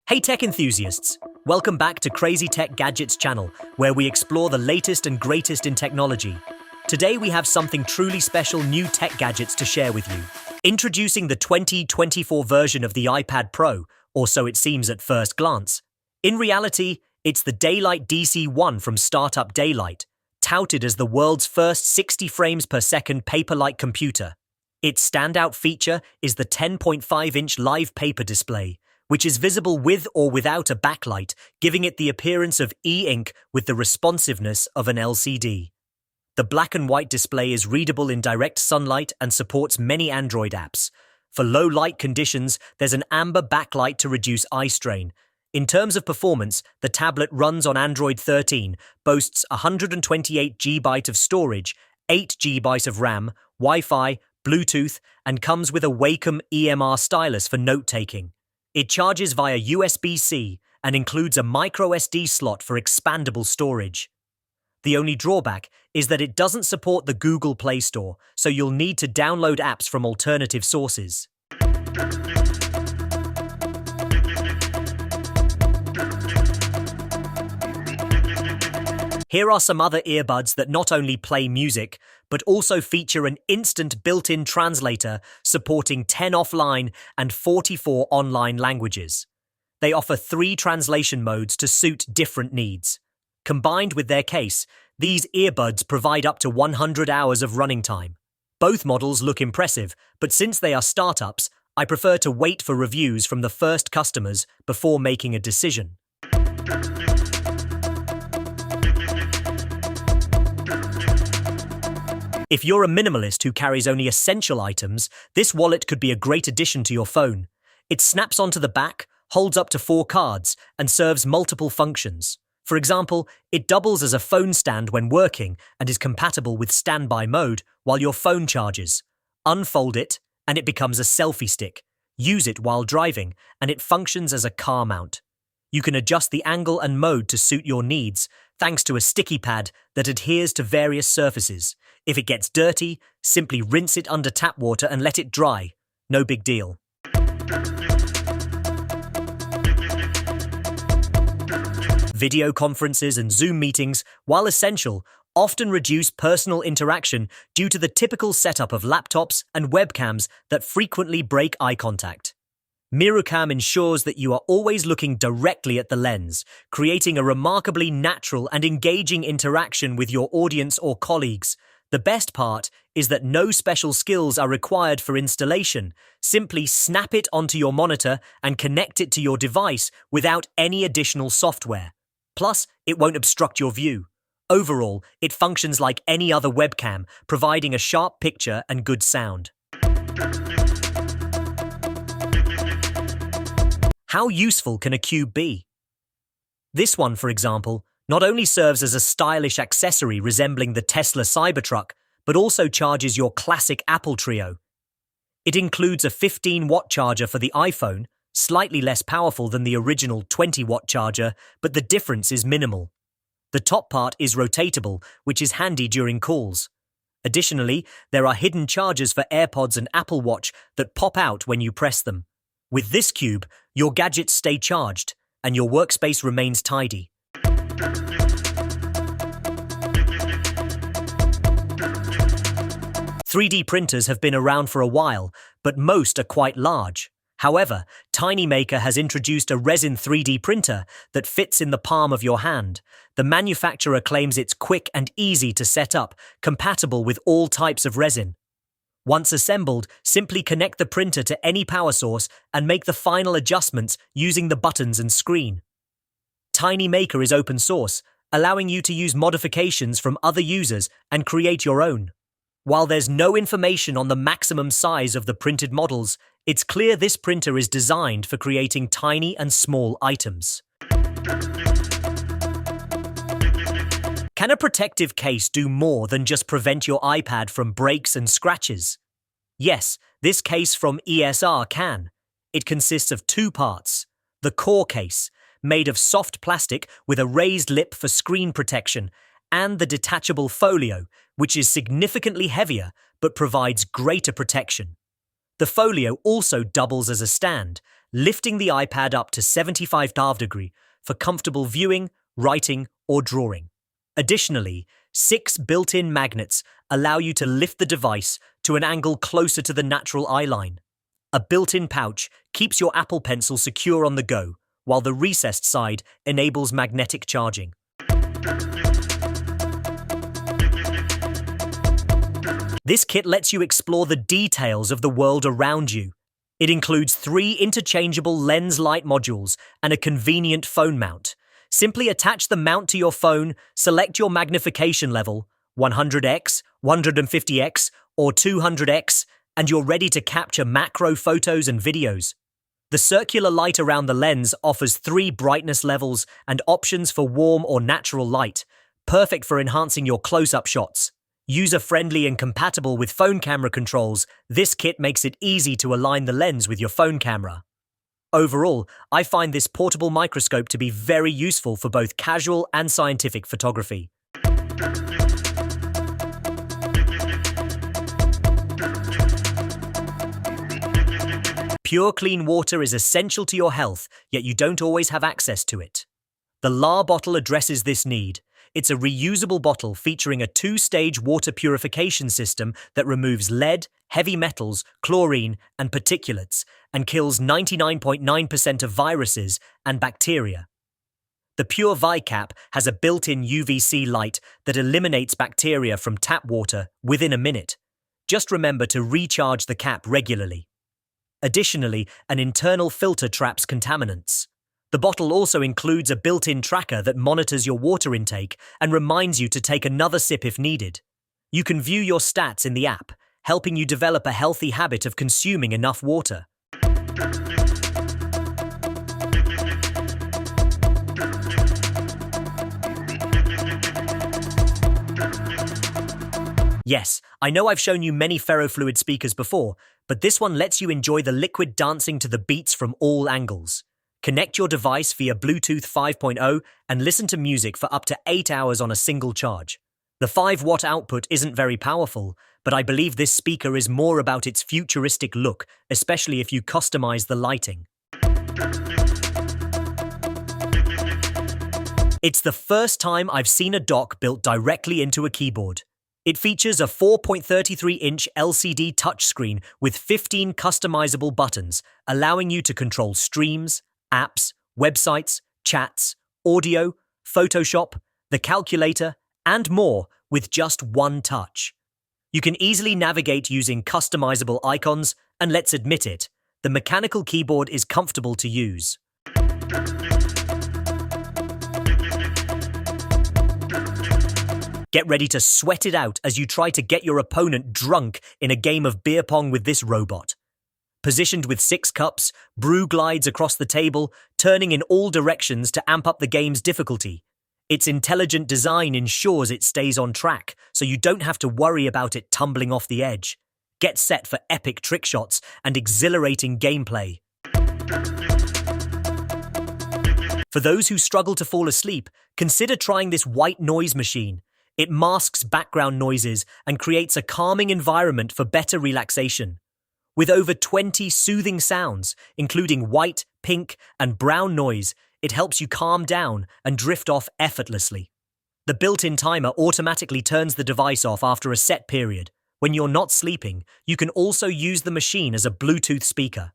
Hey tech enthusiasts! Welcome back to Crazy Tech Gadgets channel, where we explore the latest and greatest in technology. Today we have something truly special new tech gadgets to share with you. Introducing the 2024 version of the iPad Pro, or so it seems at first glance. In reality, it's the Daylight DC-1 from startup Daylight, touted as the world's first 60 frames per second paper-like computer. Its standout feature is the 10.5-inch live paper display, which is visible with or without a backlight, giving it the appearance of e-ink with the responsiveness of an LCD. The black and white display is readable in direct sunlight and supports many Android apps. For low light conditions, there's an amber backlight to reduce eye strain. In terms of performance, the tablet runs on Android 13, boasts 128 GB of storage, 8 GB of RAM, Wi-Fi, Bluetooth, and comes with a Wacom EMR stylus for note-taking. It charges via USB-C and includes a microSD slot for expandable storage. The only drawback is that it doesn't support the Google Play Store, so you'll need to download apps from alternative sources. Here are some other earbuds that not only play music, but also feature an instant built-in translator supporting 10 offline and 44 online languages. They offer 3 translation modes to suit different needs. Combined with their case, these earbuds provide up to 100 hours of running time. Both models look impressive, but since they are startups, I prefer to wait for reviews from the first customers before making a decision. If you're a minimalist who carries only essential items, this wallet could be a great addition to your phone. It snaps onto the back, holds up to 4 cards, and serves multiple functions. For example, it doubles as a phone stand when working and is compatible with standby mode while your phone charges. Unfold it, and it becomes a selfie stick. Use it while driving, and it functions as a car mount. You can adjust the angle and mode to suit your needs, thanks to a sticky pad that adheres to various surfaces. If it gets dirty, simply rinse it under tap water and let it dry. No big deal. Video conferences and Zoom meetings, while essential, often reduce personal interaction due to the typical setup of laptops and webcams that frequently break eye contact. Mirucam ensures that you are always looking directly at the lens, creating a remarkably natural and engaging interaction with your audience or colleagues. The best part is that no special skills are required for installation. Simply snap it onto your monitor and connect it to your device without any additional software. Plus, it won't obstruct your view. Overall, it functions like any other webcam, providing a sharp picture and good sound. How useful can a cube be? This one, for example, not only serves as a stylish accessory resembling the Tesla Cybertruck, but also charges your classic Apple Trio. It includes a 15-watt charger for the iPhone, slightly less powerful than the original 20-watt charger, but the difference is minimal. The top part is rotatable, which is handy during calls. Additionally, there are hidden chargers for AirPods and Apple Watch that pop out when you press them. With this cube, your gadgets stay charged, and your workspace remains tidy. 3D printers have been around for a while, but most are quite large. However, TinyMaker has introduced a resin 3D printer that fits in the palm of your hand. The manufacturer claims it's quick and easy to set up, compatible with all types of resin. Once assembled, simply connect the printer to any power source and make the final adjustments using the buttons and screen. TinyMaker is open source, allowing you to use modifications from other users and create your own. While there's no information on the maximum size of the printed models, it's clear this printer is designed for creating tiny and small items. Can a protective case do more than just prevent your iPad from breaks and scratches? Yes, this case from ESR can. It consists of 2 parts. The core case, made of soft plastic with a raised lip for screen protection, and the detachable folio, which is significantly heavier but provides greater protection. The folio also doubles as a stand, lifting the iPad up to 75°, for comfortable viewing, writing, or drawing. Additionally, 6 built-in magnets allow you to lift the device to an angle closer to the natural eye line. A built-in pouch keeps your Apple Pencil secure on the go, while the recessed side enables magnetic charging. This kit lets you explore the details of the world around you. It includes 3 interchangeable lens light modules and a convenient phone mount. Simply attach the mount to your phone, select your magnification level, 100x, 150x, or 200x, and you're ready to capture macro photos and videos. The circular light around the lens offers 3 brightness levels and options for warm or natural light, perfect for enhancing your close-up shots. User-friendly and compatible with phone camera controls, this kit makes it easy to align the lens with your phone camera. Overall, I find this portable microscope to be very useful for both casual and scientific photography. Pure clean water is essential to your health, yet you don't always have access to it. The LARQ bottle addresses this need. It's a reusable bottle featuring a 2-stage water purification system that removes lead, heavy metals, chlorine, and particulates, and kills 99.9% of viruses and bacteria. The PureVis cap has a built-in UVC light that eliminates bacteria from tap water within a minute. Just remember to recharge the cap regularly. Additionally, an internal filter traps contaminants. The bottle also includes a built-in tracker that monitors your water intake and reminds you to take another sip if needed. You can view your stats in the app, helping you develop a healthy habit of consuming enough water. Yes, I know I've shown you many Ferrofluid speakers before, but this one lets you enjoy the liquid dancing to the beats from all angles. Connect your device via Bluetooth 5.0 and listen to music for up to 8 hours on a single charge. The 5-watt output isn't very powerful, but I believe this speaker is more about its futuristic look, especially if you customize the lighting. It's the first time I've seen a dock built directly into a keyboard. It features a 4.33-inch LCD touchscreen with 15 customizable buttons, allowing you to control streams, apps, websites, chats, audio, Photoshop, the calculator, and more with just one touch. You can easily navigate using customizable icons, and let's admit it, the mechanical keyboard is comfortable to use. Get ready to sweat it out as you try to get your opponent drunk in a game of beer pong with this robot. Positioned with 6 cups, BRUU glides across the table, turning in all directions to amp up the game's difficulty. Its intelligent design ensures it stays on track, so you don't have to worry about it tumbling off the edge. Get set for epic trick shots and exhilarating gameplay. For those who struggle to fall asleep, consider trying this white noise machine. It masks background noises and creates a calming environment for better relaxation. With over 20 soothing sounds, including white, pink, and brown noise, it helps you calm down and drift off effortlessly. The built-in timer automatically turns the device off after a set period. When you're not sleeping, you can also use the machine as a Bluetooth speaker.